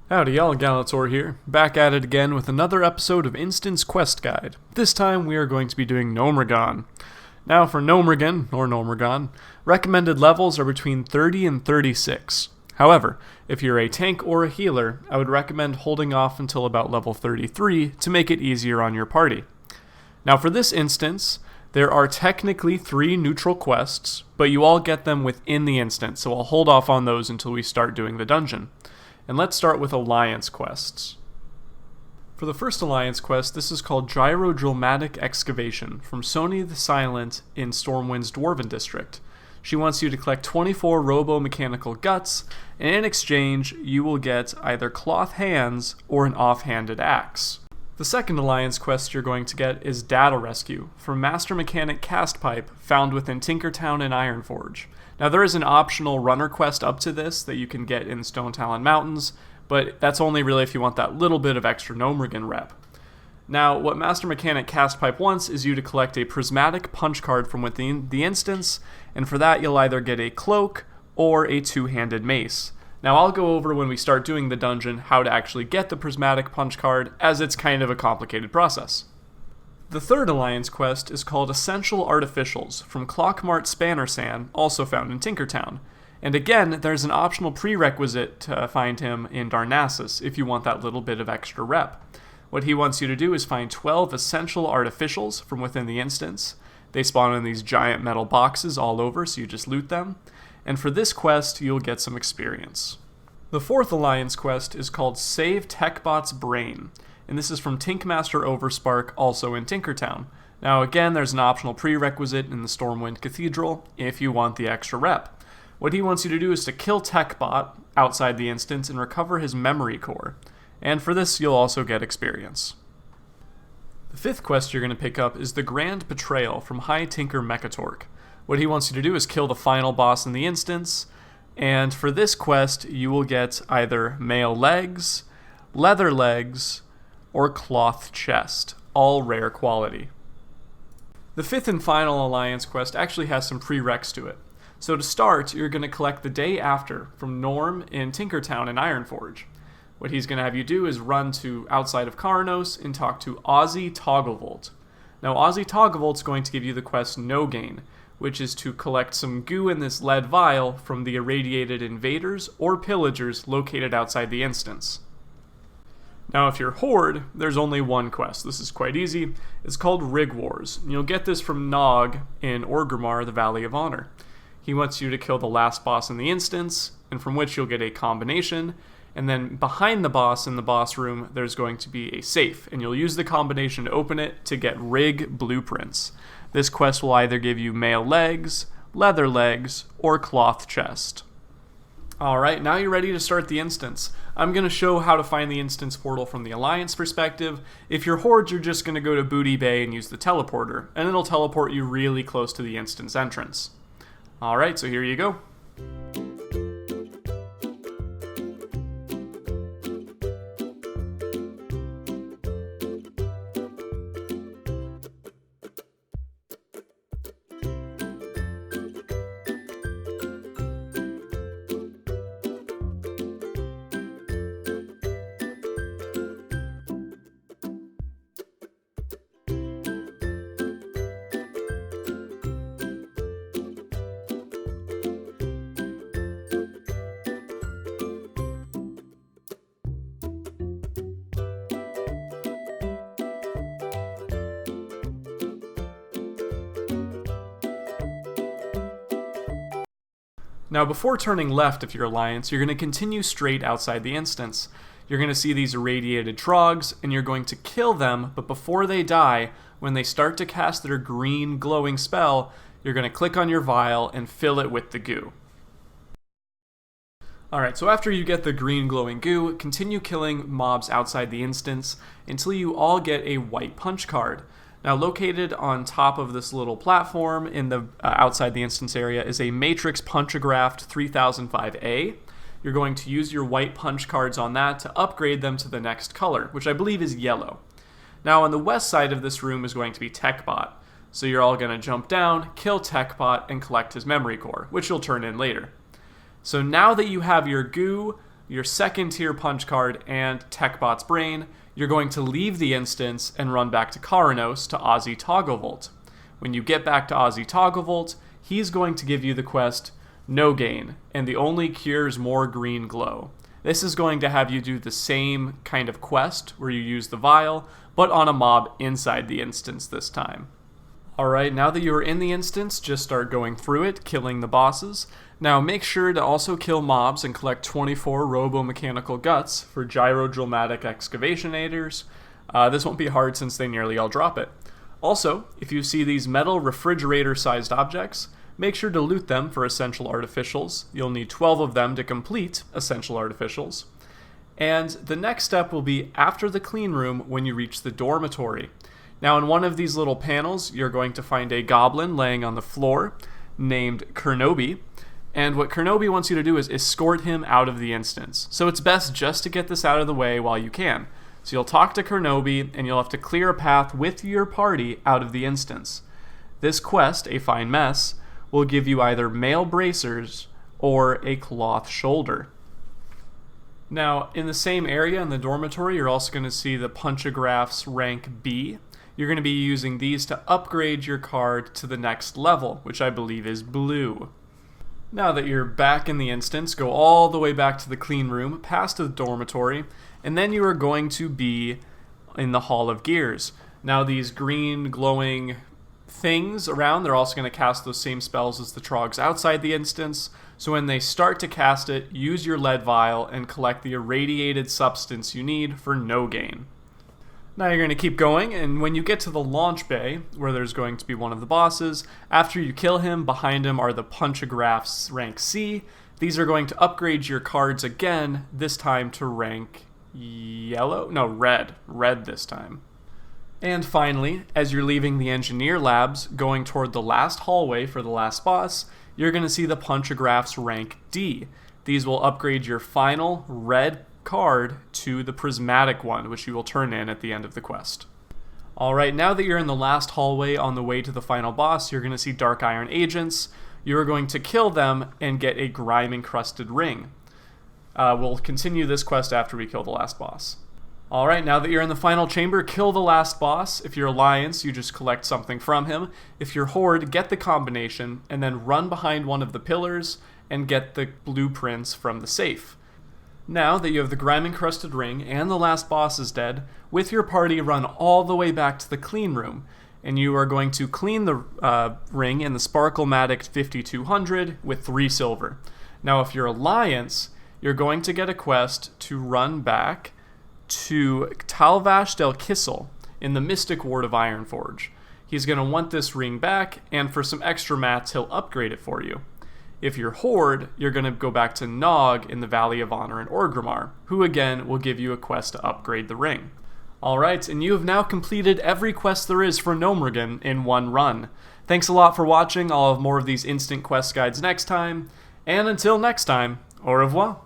Howdy y'all, Galator here, back at it again with another episode of Instance Quest Guide. This time we are going to be doing Gnomeregan. Now for Gnomeregan, or Gnomeregan, recommended levels are between 30 and 36. However, if you're a tank or a healer, I would recommend holding off until about level 33 to make it easier on your party. Now for this instance, there are technically 3 neutral quests, but you all get them within the instance, so I'll hold off on those until we start doing the dungeon. And let's start with Alliance quests. For the first Alliance quest, this is called Gyrodromatic Excavation from Sony the Silent in Stormwind's Dwarven District. She wants you to collect 24 robo-mechanical guts, and in exchange, you will get either cloth hands or an off-handed axe. The second Alliance quest you're going to get is Data Rescue from Master Mechanic Castpipe found within Tinkertown and Ironforge. Now there is an optional runner quest up to this that you can get in Stone Talon Mountains, but that's only really if you want that little bit of extra Gnomeregan rep. Now what Master Mechanic Castpipe wants is you to collect a prismatic punch card from within the instance, and for that you'll either get a cloak or a two-handed mace. Now I'll go over when we start doing the dungeon how to actually get the prismatic punch card, as it's kind of a complicated process. The third Alliance quest is called Essential Artificials from Clockmart Spannersan, also found in Tinkertown. And again, there's an optional prerequisite to find him in Darnassus if you want that little bit of extra rep. What he wants you to do is find 12 Essential Artificials from within the instance. They spawn in these giant metal boxes all over, so you just loot them. And for this quest, you'll get some experience. The fourth Alliance quest is called Save Techbot's Brain, and this is from Tinkmaster Overspark, also in Tinkertown. Now again, there's an optional prerequisite in the Stormwind Cathedral if you want the extra rep. What he wants you to do is to kill Techbot outside the instance and recover his memory core, and for this you'll also get experience. The fifth quest you're going to pick up is the Grand Betrayal from High Tinker Mechatork. What he wants you to do is kill the final boss in the instance, and for this quest you will get either mail legs, leather legs, or cloth chest, all rare quality. The fifth and final Alliance quest actually has some prereqs to it. So to start, you're going to collect the day after from Norm in Tinkertown and Ironforge. What he's going to have you do is run to outside of Karnos and talk to Ozzy Togglevolt. Now Ozzy Togglevolt's going to give you the quest No Gain, which is to collect some goo in this lead vial from the irradiated invaders or pillagers located outside the instance. Now if you're Horde, there's only one quest. This is quite easy. It's called Rig Wars. You'll get this from Nog in Orgrimmar, the Valley of Honor. He wants you to kill the last boss in the instance, and from which you'll get a combination, and then behind the boss in the boss room there's going to be a safe, and you'll use the combination to open it to get Rig Blueprints. This quest will either give you mail legs, leather legs, or cloth chest. Alright, now you're ready to start the instance. I'm going to show how to find the instance portal from the Alliance perspective. If you're Horde, you're just going to go to Booty Bay and use the teleporter, and it'll teleport you really close to the instance entrance. Alright, so here you go. Now before turning left if you're Alliance, you're going to continue straight outside the instance. You're going to see these irradiated trogs, and you're going to kill them, but before they die, when they start to cast their green glowing spell, you're going to click on your vial and fill it with the goo. Alright, so after you get the green glowing goo, continue killing mobs outside the instance until you all get a white punch card. Now located on top of this little platform in the outside the instance area is a Matrix Punchographed 3005A. You're going to use your white punch cards on that to upgrade them to the next color, which I believe is yellow. Now on the west side of this room is going to be Techbot. So you're all going to jump down, kill Techbot, and collect his memory core, which you'll turn in later. So now that you have your goo, your second tier punch card, and TechBot's Brain, you're going to leave the instance and run back to Karanos to Ozzy Togglevolt. When you get back to Ozzy Togglevolt, he's going to give you the quest No Gain, and the only cures more green glow. This is going to have you do the same kind of quest where you use the vial, but on a mob inside the instance this time. Alright, now that you are in the instance, just start going through it, killing the bosses. Now make sure to also kill mobs and collect 24 robo-mechanical guts for gyrodromatic excavationators. This won't be hard since they nearly all drop it. Also, if you see these metal refrigerator-sized objects, make sure to loot them for essential artificials. You'll need 12 of them to complete essential artificials. And the next step will be after the clean room when you reach the dormitory. Now in one of these little panels, you're going to find a goblin laying on the floor named Kernobi. And what Kernobi wants you to do is escort him out of the instance. So it's best just to get this out of the way while you can. So you'll talk to Kernobi, and you'll have to clear a path with your party out of the instance. This quest, A Fine Mess, will give you either mail bracers or a cloth shoulder. Now, in the same area in the dormitory, you're also going to see the punchographs rank B. You're going to be using these to upgrade your card to the next level, which I believe is blue. Now that you're back in the instance, go all the way back to the clean room, past the dormitory, and then you are going to be in the Hall of Gears. Now these green glowing things around, they're also going to cast those same spells as the Trogs outside the instance, so when they start to cast it, use your lead vial and collect the irradiated substance you need for No Gain. Now you're going to keep going, and when you get to the launch bay, where there's going to be one of the bosses, after you kill him, behind him are the punchographs rank C. These are going to upgrade your cards again, this time to rank red this time. And finally, as you're leaving the engineer labs, going toward the last hallway for the last boss, you're going to see the punchographs rank D. These will upgrade your final red card to the prismatic one, which you will turn in at the end of the quest. Alright, now that you're in the last hallway on the way to the final boss, you're going to see Dark Iron agents. You are going to kill them and get a grime-encrusted ring. We'll continue this quest after we kill the last boss. Alright, now that you're in the final chamber, kill the last boss. If you're Alliance, you just collect something from him. If you're Horde, get the combination, and then run behind one of the pillars and get the blueprints from the safe. Now that you have the grime-encrusted ring and the last boss is dead, with your party run all the way back to the clean room, and you are going to clean the ring in the Sparkle-Matic 5200 with 3 silver. Now if you're Alliance, you're going to get a quest to run back to Talvash del Kissel in the Mystic Ward of Ironforge. He's going to want this ring back, and for some extra mats, he'll upgrade it for you. If you're Horde, you're going to go back to Nog in the Valley of Honor in Orgrimmar, who again will give you a quest to upgrade the ring. Alright, and you have now completed every quest there is for Gnomeregan in one run. Thanks a lot for watching. I'll have more of these instant quest guides next time, and until next time, au revoir.